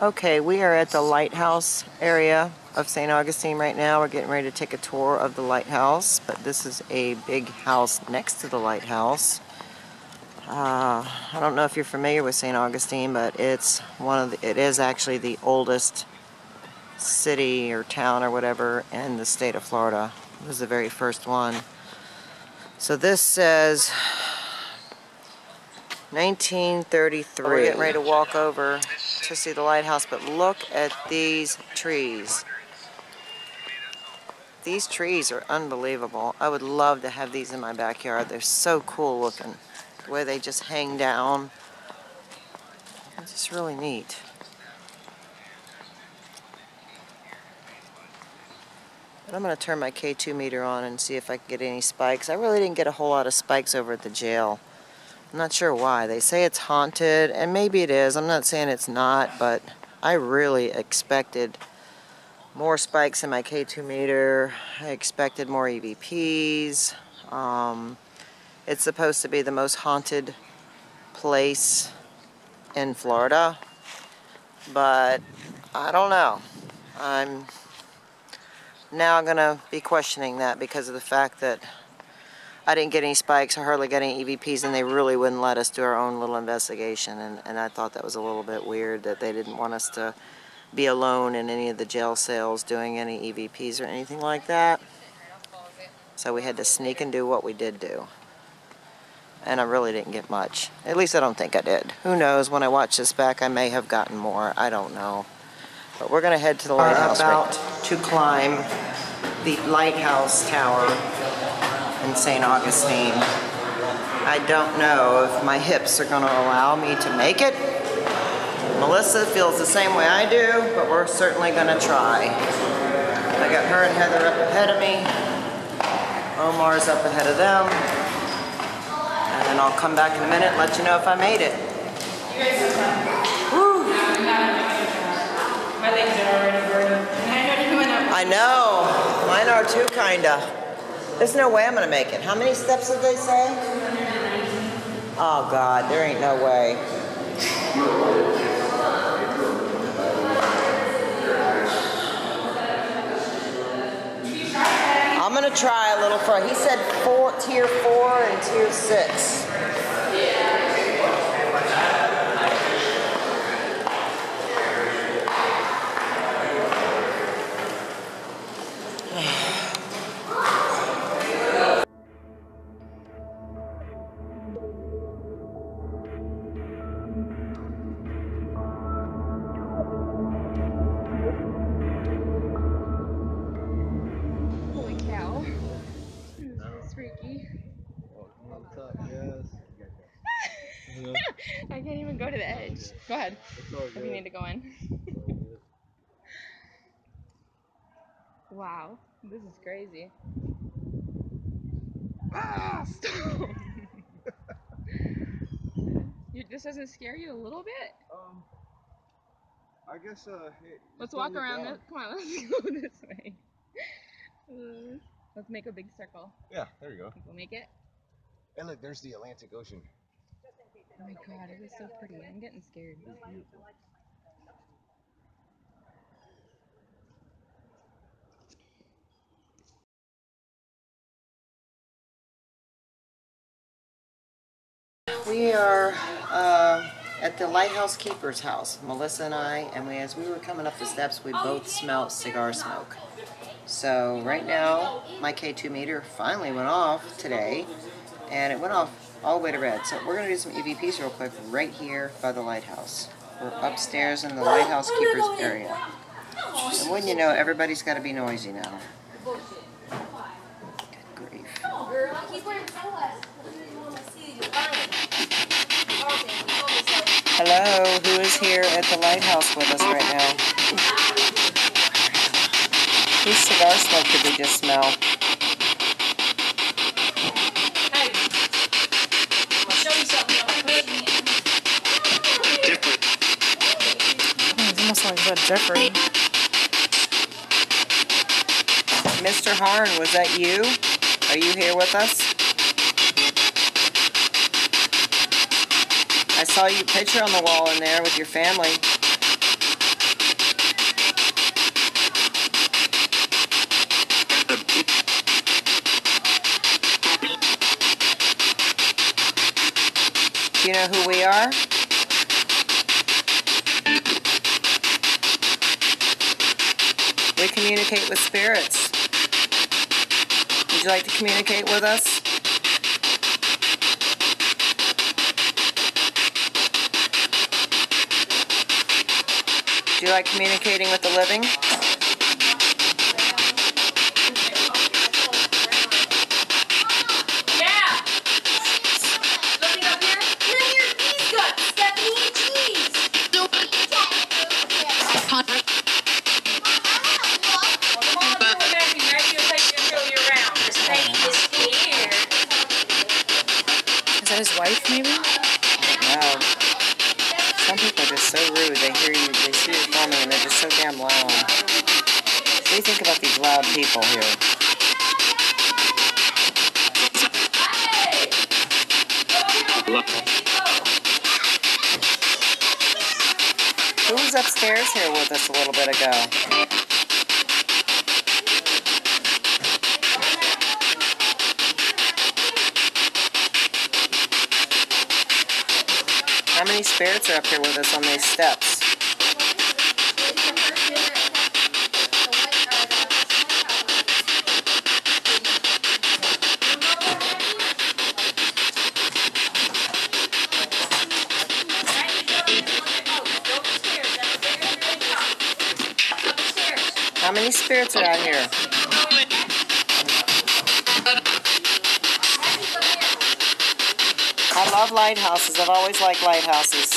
Okay, we are at the lighthouse area of St. Augustine right now. We're getting ready to take a tour of the lighthouse, but this is a big house next to the lighthouse. I don't know if you're familiar with St. Augustine, but it is actually the oldest city or town or whatever in the state of Florida. It was the very first one. So this says 1933. We're getting ready to walk over to see the lighthouse, but look at these trees. These trees are unbelievable. I would love to have these in my backyard. They're so cool looking. The way they just hang down. It's just really neat. But I'm going to turn my K2 meter on and see if I can get any spikes. I really didn't get a whole lot of spikes over at the jail. I'm not sure why. They say it's haunted, and maybe it is. I'm not saying it's not, but I really expected more spikes in my K2 meter. I expected more EVPs. It's supposed to be the most haunted place in Florida, but I don't know. I'm now going to be questioning that because of the fact that I didn't get any spikes, I hardly got any EVPs, and they really wouldn't let us do our own little investigation, and I thought that was a little bit weird that they didn't want us to be alone in any of the jail cells doing any EVPs or anything like that. So we had to sneak and do what we did do. And I really didn't get much. At least I don't think I did. Who knows, when I watch this back I may have gotten more. I don't know. But we're going to head to the lighthouse. We're about to climb the lighthouse tower in St. Augustine. I don't know if my hips are going to allow me to make it. Melissa feels the same way I do, but we're certainly going to try. I got her and Heather up ahead of me. Omar's up ahead of them. And then I'll come back in a minute and let you know if I made it. Woo. My legs are already burning. I know. Mine are too, kinda. There's no way I'm gonna make it. How many steps did they say? Oh God, there ain't no way. I'm gonna try a little further. He said tier 4 and tier 6. I can't even go to the edge. Go ahead. If you need to go in. Wow, this is crazy. Ah, stop. This doesn't scare you a little bit? I guess let's walk around this. Come on, let's go this way. Let's make a big circle. Yeah, there you go. Think we'll make it? And look, there's the Atlantic Ocean. Oh my God, it is so pretty. I'm getting scared. It's beautiful. We are at the lighthouse keeper's house, Melissa and I, and as we were coming up the steps, we both smelled cigar smoke. So right now, my K2 meter finally went off today, and it went off all the way to red. So we're going to do some EVPs real quick right here by the lighthouse. We're upstairs in the lighthouse keeper's area. And wouldn't you know, everybody's got to be noisy now. Good grief. Hello, who is here at the lighthouse with us right now? Whose cigar smoke did we just smell? Hey, I'll show you something. Different. It's almost like that Jeffrey. Mr. Harn, was that you? Are you here with us? I saw you picture on the wall in there with your family. know who we are? We communicate with spirits. Would you like to communicate with us? Do you like communicating with the living? Yeah! Something up here? Come here, these guts! Stephanie, jeez! Well, come on, do it, Maggie. Maggie will take you and show you around. The snake is here. Is that his wife, maybe? No. Some people are just so rude. They hear you, they see you filming, and they're just so damn loud. What do you think about these loud people here? Who was upstairs here with us a little bit ago? How many spirits are up here with us on these steps? How many spirits are out here? I love lighthouses. I've always liked lighthouses.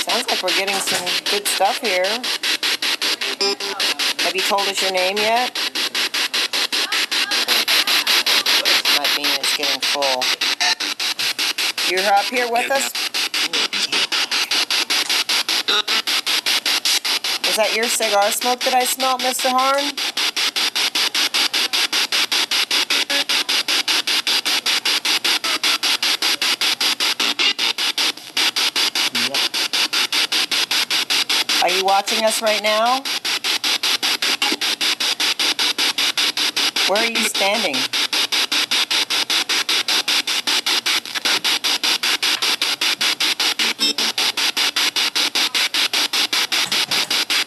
Sounds like we're getting some good stuff here. Have you told us your name yet? Might mean it's getting full. You're up here with us? Was that your cigar smoke that I smelled, Mr. Harn? Are you watching us right now? Where are you standing?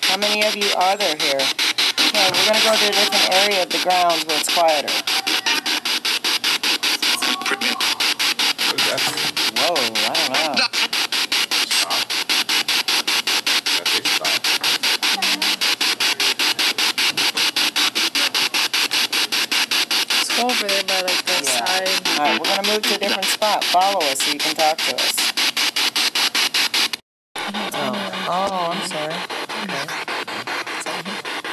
How many of you are there here? Okay, we're going to go to a different area of the grounds where it's quieter. Whoa, I don't know. Let's go over there by like the side. Alright, we're going to move to a different spot. Follow us so you can talk to us. Oh, I'm sorry. Okay.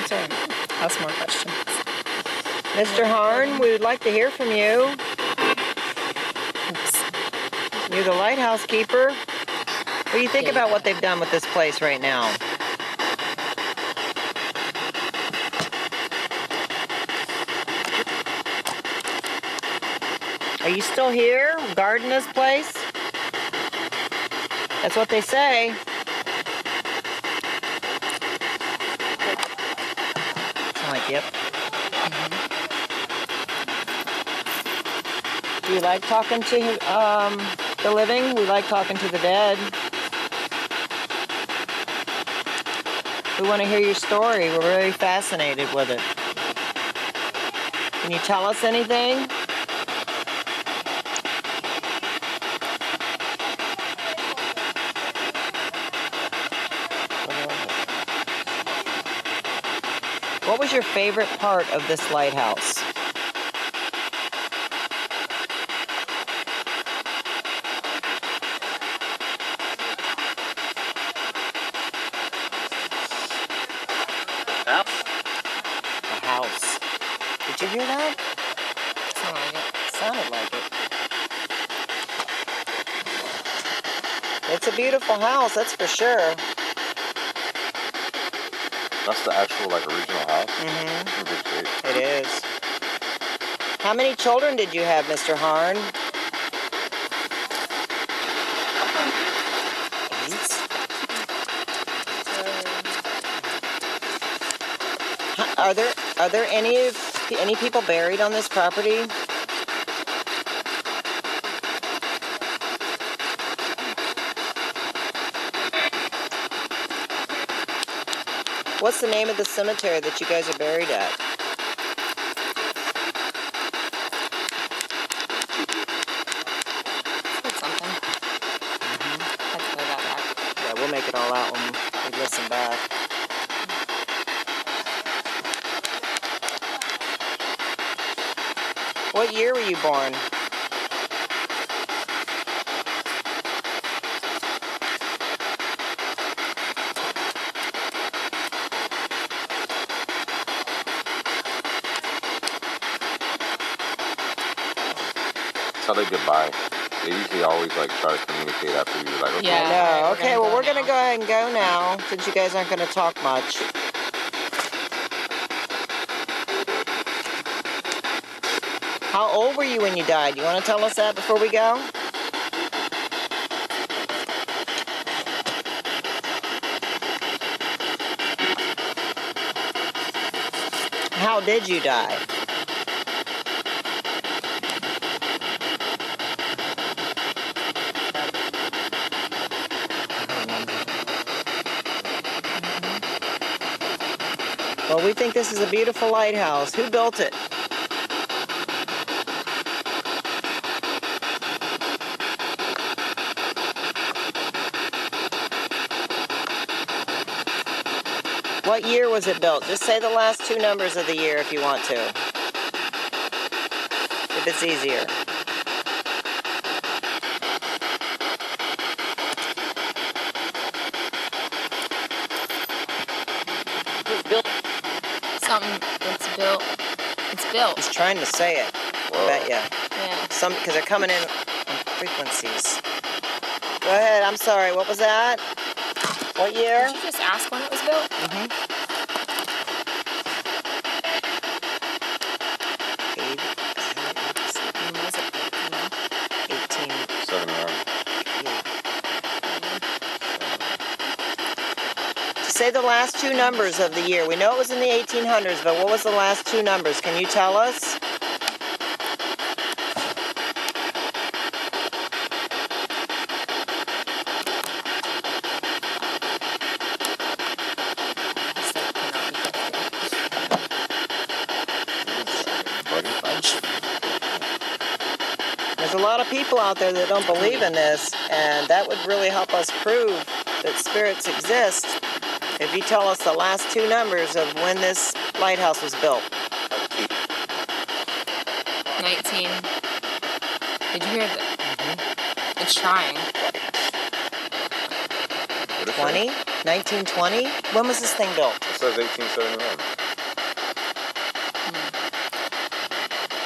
Sorry. Ask more questions. Mr. Harn, we would like to hear from you. You're the lighthouse keeper. What do you think about what they've done with this place right now? Are you still here, guarding this place? That's what they say. I'm like, yep. Do you like talking to the living? We like talking to the dead. We want to hear your story. We're very fascinated with it. Can you tell us anything? What was your favorite part of this lighthouse? The house. Did you hear that? Sounded like it. It's a beautiful house, that's for sure. That's the actual, like, original house? Mm-hmm. In good shape. It is. How many children did you have, Mr. Harn? Are there any people buried on this property? What's the name of the cemetery that you guys are buried at? That's something. Let's play that back. Yeah, we'll make it all out when we listen back. What year were you born? That's how they get by. They usually always like try to communicate after you like, okay. Yeah. No. Alright, Okay, well, we're now. going to go ahead and go now, since you guys aren't going to talk much. How old were you when you died? You want to tell us that before we go? How did you die? Well, we think this is a beautiful lighthouse. Who built it? What year was it built? Just say the last two numbers of the year if you want to. If it's easier. Something. It's built. It's built. He's trying to say it. Whoa. I bet ya. Yeah. Some, because they're coming in on frequencies. Go ahead. I'm sorry. What was that? What year? Did you just ask when it was built? Mm-hmm. 79. Say the last two numbers of the year. We know it was in the 1800s, but what was the last two numbers? Can you tell us? There's a lot of people out there that don't believe in this, and that would really help us prove that spirits exist if you tell us the last two numbers of when this lighthouse was built. 19. Did you hear that? It's trying. 20? 1920? When was this thing built? It says 1871.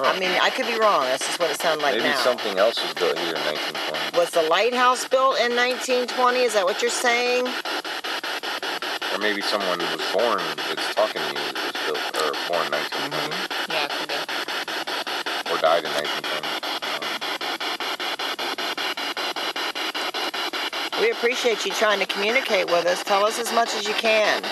I mean, I could be wrong. That's just what it sounded like Maybe now. something else was built here in 1920. Was the lighthouse built in 1920? Is that what you're saying? Or maybe someone was born that's talking to you was built, or born in 1920. Yeah, it could be. Or died in 1920. We appreciate you trying to communicate with us. Tell us as much as you can.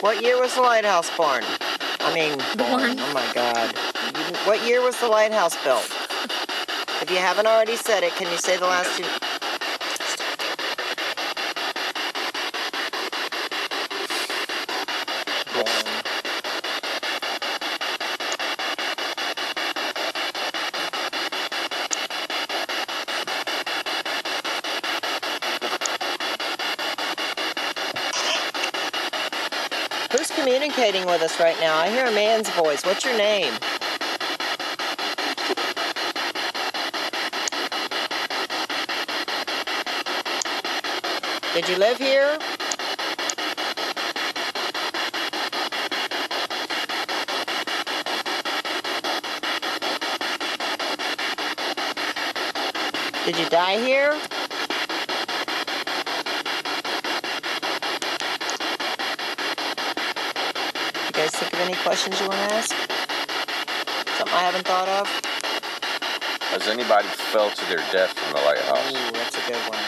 What year was the lighthouse born? I mean, Born. Oh my God. What year was the lighthouse built? If you haven't already said it, can you say the last two? Who's communicating with us right now? I hear a man's voice. What's your name? Did you live here? Did you die here? You guys think of any questions you want to ask? Something I haven't thought of? Has anybody fell to their death from the lighthouse? Ooh, that's a good one.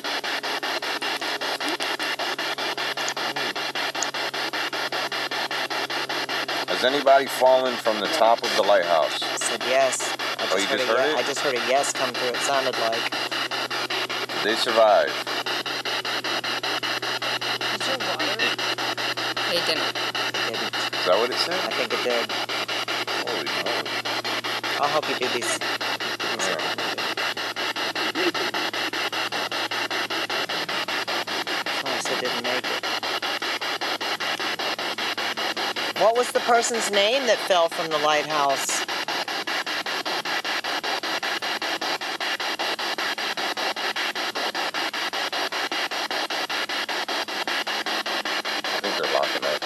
Has anybody fallen from the top of the lighthouse? I said yes. I Oh, you just heard it? I just heard a yes come through. It sounded like. Did they survive? Is there water? They didn't. It didn't. Is that what it said? I think it did. Holy moly. I'll help you do these. It didn't make it. What was the person's name that fell from the lighthouse? I think they're locking up.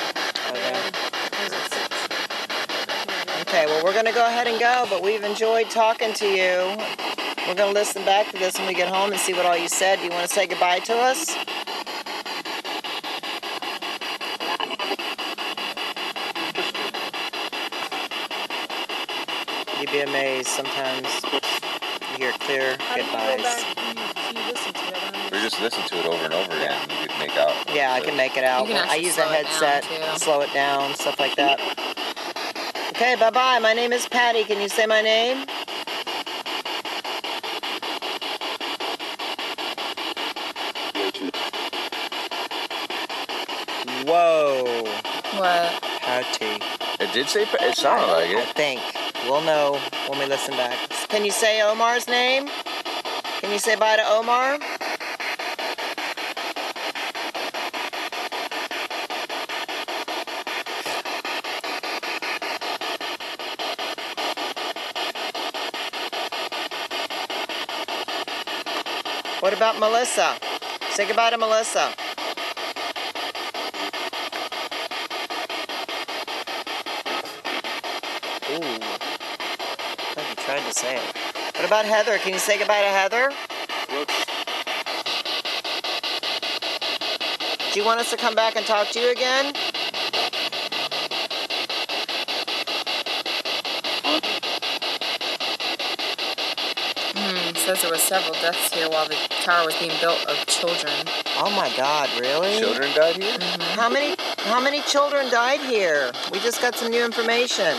Okay, well, we're going to go ahead and go, but we've enjoyed talking to you. We're going to listen back to this when we get home and see what all you said. Do you want to say goodbye to us? You'd be amazed sometimes. You hear clear goodbyes. We just listened to it over and over again. You could make out. Yeah, I can make it out. You can I actually use a slow it down, headset, too. slow it down, stuff like that. Okay, bye-bye. My name is Patty. Can you say my name? Whoa. What? Patty. It did say, it sounded like I it. think. We'll know when we listen back. Can you say Omar's name? Can you say bye to Omar? What about Melissa? Say goodbye to Melissa. Ooh. I thought you tried to say it. What about Heather? Can you say goodbye to Heather? Do you want us to come back and talk to you again? It says there were several deaths here while the tower was being built of children. Oh my God, really? Children died here? How many children died here? We just got some new information.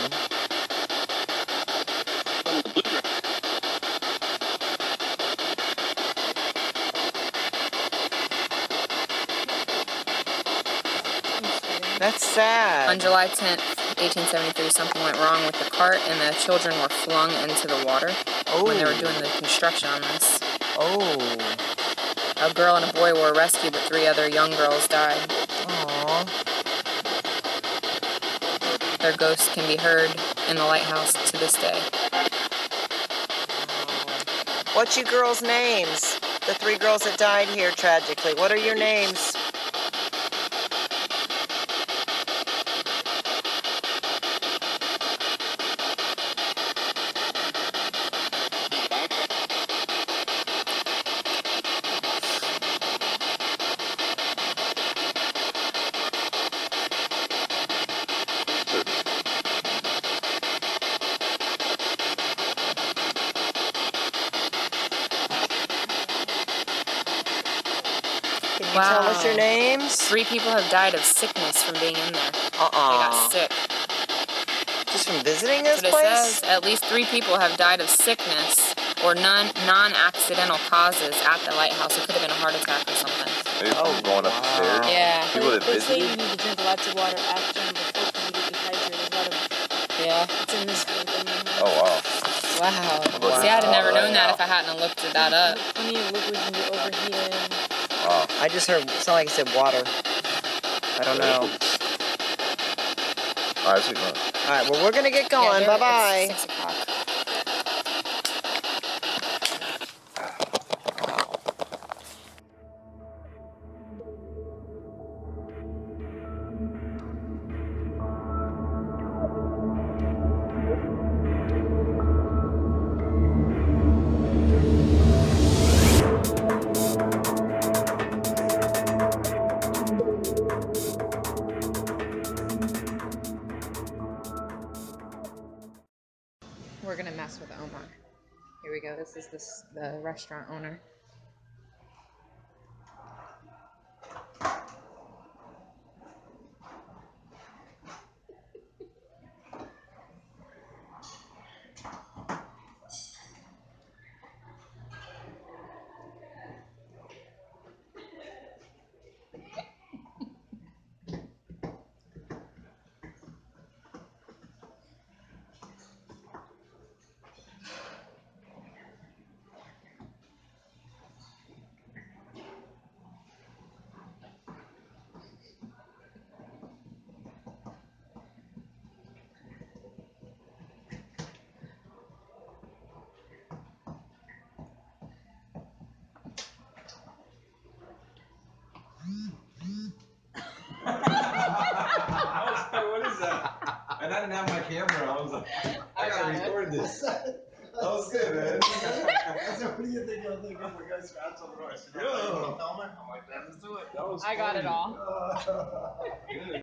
That's sad. On July 10th, 1873, something went wrong with the cart and the children were flung into the water when they were doing the construction on this. Oh. A girl and a boy were rescued, but 3 other young girls died. Aww. Their ghosts can be heard in the lighthouse to this day. What's you girls' names? The 3 girls that died here tragically. What are your names? Can you tell us your names? 3 people have died of sickness from being in there. They got sick. Just from visiting this But it place? says at least 3 people have died of sickness or non-accidental causes at the lighthouse. It could have been a heart attack or something. Maybe going up the stairs. Yeah. People that They say you visited. need to drink lots of water after and before you get dehydrated. A lot of Yeah. it's in this book. Oh, wow. Wow. See, I'd have never known that if I hadn't looked that up. Plenty of liquids when you're overheated. Wow. I just heard, it sounded like it said water. I don't know. All right, keep going. All right, well, we're going to get going. Bye-bye. It's 6 o'clock. We're gonna mess with Omar. Here we go. This is the restaurant owner. What is that? And I didn't have my camera. I was like, I gotta record this. That was good, man. I said, what do you think of the guy scratched on the door? I said, yo, I'm like, let's do it. That was I got it all. Good.